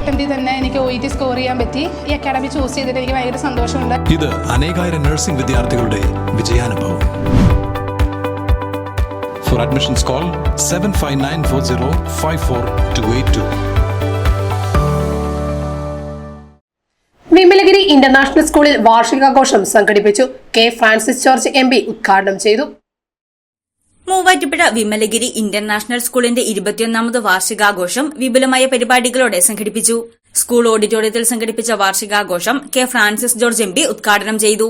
അറ്റംപ്റ്റിൽ തന്നെ എനിക്ക് OET score ചെയ്യാൻ പറ്റി. ഈ അക്കാഡമി ചൂസ് ചെയ്തിട്ട് എനിക്ക് ഭയങ്കര സന്തോഷമുണ്ട്. ഇത് അനേകായിരം നഴ്സിംഗ് വിദ്യാർത്ഥികളുടെ വിജയാനുഭവം. For admissions call 7594054282. Vimalagiri international സ്കൂളിൽ വാർഷികാഘോഷം സംഘടിപ്പിച്ചു. കെ ഫ്രാൻസിസ് ജോർജ് MP ഉദ്ഘാടനം ചെയ്തു. മൂവാറ്റുപുഴ വിമലഗിരി ഇന്റർനാഷണൽ സ്കൂളിന്റെ 21ാമത് വാർഷികാഘോഷം വിപുലമായ പരിപാടികളോടെ സംഘടിപ്പിച്ചു. സ്കൂൾ ഓഡിറ്റോറിയത്തിൽ സംഘടിപ്പിച്ച വാർഷികാഘോഷം കെ ഫ്രാൻസിസ് ജോർജ് MP ഉദ്ഘാടനം ചെയ്തു.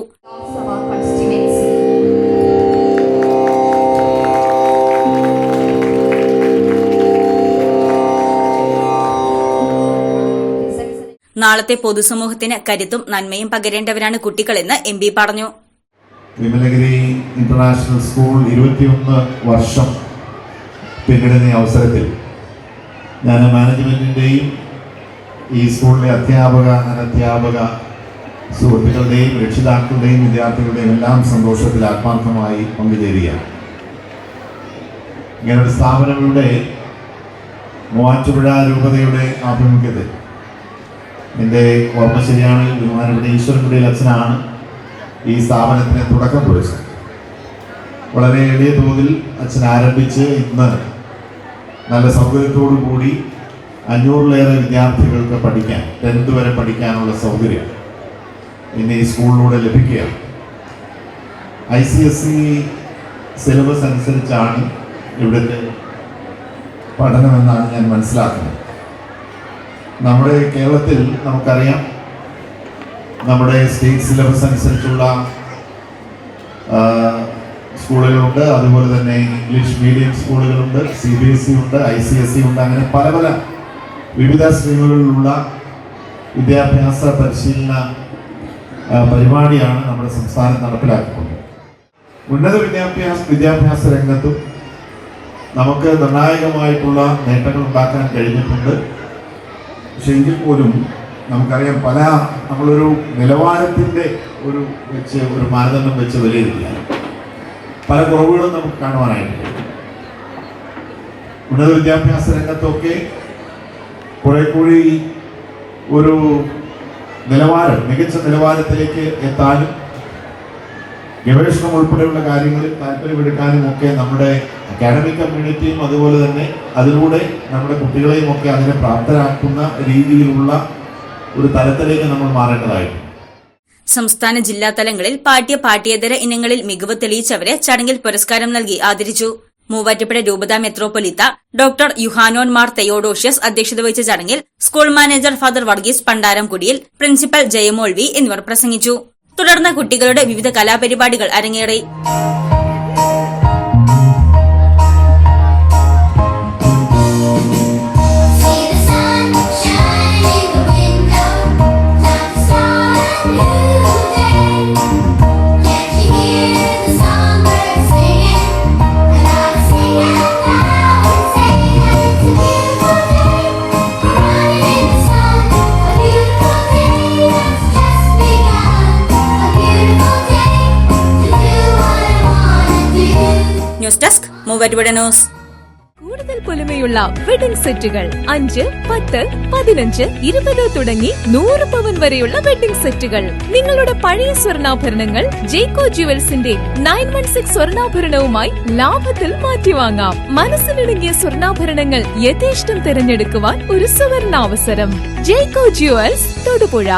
നാളത്തെ പൊതുസമൂഹത്തിന് കരുത്തും നന്മയും പകരേണ്ടവരാണ് കുട്ടികളെന്ന് MP പറഞ്ഞു. വിമലഗിരി ഇന്റർനാഷണൽ സ്കൂൾ 21 വർഷം പിന്നിടുന്ന അവസരത്തിൽ ഞാൻ മാനേജ്മെന്റിന്റെയും ഈ സ്കൂളിലെ അധ്യാപക അനധ്യാപക സുഹൃത്തുക്കളുടെയും രക്ഷിതാക്കളുടെയും വിദ്യാർത്ഥികളുടെയും എല്ലാം സന്തോഷത്തിൽ ആത്മാർത്ഥമായി പങ്കുചേരുകയാണ്. ഇങ്ങനൊരു സ്ഥാപനങ്ങളുടെ മൂവാറ്റുപുഴ രൂപതയുടെ ആഭിമുഖ്യത്തിൽ എൻ്റെ ഓർമ്മ ശരിയാണെങ്കിൽ ബഹുമാനപ്പെട്ട ഈശ്വരൻകുടിയിൽ അച്ഛനാണ് ഈ സ്ഥാപനത്തിന് തുടക്കം കുറിച്ചത്. വളരെ എളിയ തോതിൽ അച്ഛൻ ആരംഭിച്ച് ഇന്ന് നല്ല സൗകര്യത്തോടു കൂടി 500-ലേറെ വിദ്യാർത്ഥികൾക്ക് പഠിക്കാൻ 10th വരെ പഠിക്കാനുള്ള സൗകര്യം ഇന്ന് ഈ സ്കൂളിലൂടെ ലഭിക്കുകയാണ്. ICSE സിലബസ് അനുസരിച്ചാണ് ഇവിടുത്തെ പഠനമെന്നാണ് ഞാൻ മനസ്സിലാക്കുന്നത്. നമ്മുടെ കേരളത്തിൽ നമുക്കറിയാം, നമ്മുടെ സ്റ്റേറ്റ് സിലബസ് അനുസരിച്ചുള്ള സ്കൂളുകളുണ്ട്, അതുപോലെ തന്നെ ഇംഗ്ലീഷ് മീഡിയം സ്കൂളുകളുണ്ട്, CBSE ഉണ്ട്, ICSE ഉണ്ട്. അങ്ങനെ പല പല വിവിധ സ്ട്രീമുകളിലുള്ള വിദ്യാഭ്യാസ പരിശീലന പരിപാടിയാണ് നമ്മുടെ സംസ്ഥാനം നടപ്പിലാക്കുന്നത്. ഉന്നത വിദ്യാഭ്യാസ രംഗത്തും നമുക്ക് നിർണായകമായിട്ടുള്ള നേട്ടങ്ങൾ ഉണ്ടാക്കാൻ കഴിഞ്ഞിട്ടുണ്ട്. പക്ഷെ എങ്കിൽ പോലും നമുക്കറിയാം, നമ്മളൊരു നിലവാരത്തിൻ്റെ ഒരു മാനദണ്ഡം വെച്ച് വിലയിരുത്തിയാൽ പല കുറവുകളും നമുക്ക് കാണുവാനായിട്ട്. ഉന്നത വിദ്യാഭ്യാസ രംഗത്തൊക്കെ കുറെ കൂടി ഒരു മികച്ച നിലവാരത്തിലേക്ക് എത്താനും ഗവേഷണം ഉൾപ്പെടെയുള്ള കാര്യങ്ങളിൽ താല്പര്യമെടുക്കാനും ഒക്കെ നമ്മുടെ അക്കാഡമിക് കമ്മ്യൂണിറ്റിയും അതുപോലെ തന്നെ അതിലൂടെ നമ്മുടെ കുട്ടികളെയും ഒക്കെ അതിനെ പ്രാപ്തരാക്കുന്ന രീതിയിലുള്ള ഒരു തലത്തിലേക്ക് നമ്മൾ മാറേണ്ടതായിരുന്നു. സംസ്ഥാന ജില്ലാ തലങ്ങളിൽ പാഠ്യേതര ഇനങ്ങളിൽ മികവ് തെളിയിച്ചവരെ ചടങ്ങിൽ പുരസ്കാരം നൽകി ആദരിച്ചു. മൂവാറ്റുപുഴ രൂപത മെത്രോപൊലീത്ത ഡോക്ടർ യുഹാനോൻ മാർ തെയോഡോഷ്യസ് അധ്യക്ഷത വഹിച്ച ചടങ്ങിൽ സ്കൂൾ മാനേജർ ഫാദർ വർഗീസ് പണ്ടാരംകുടിയിൽ, പ്രിൻസിപ്പൽ ജയമോൾ V എന്നിവർ പ്രസംഗിച്ചു. തുടർന്ന് കുട്ടികളുടെ വിവിധ കലാപരിപാടികൾ അരങ്ങേറി. News desk Muvattupuzha news. കൂടുതൽ പൊലിമയുള്ള വെഡിംഗ് സെറ്റുകൾ 5, 10, 15, 20 തുടങ്ങി 100 പവൻ വരെയുള്ള വെഡിംഗ് സെറ്റുകൾ. നിങ്ങളുടെ പഴയ സ്വർണ്ണാഭരണങ്ങൾ ജേക്കോ ജുവൽസിന്റെ 916 സ്വർണ്ണാഭരണവുമായി ലാഭത്തിൽ മാറ്റിവാങ്ങാം. മനസ്സിലിണങ്ങിയ സ്വർണ്ണാഭരണങ്ങൾ യഥേഷ്ടം തിരഞ്ഞെടുക്കുവാൻ ഒരു സുവർണാവസരം. ജേക്കോ ജുവൽസ്, തൊടുപുഴ.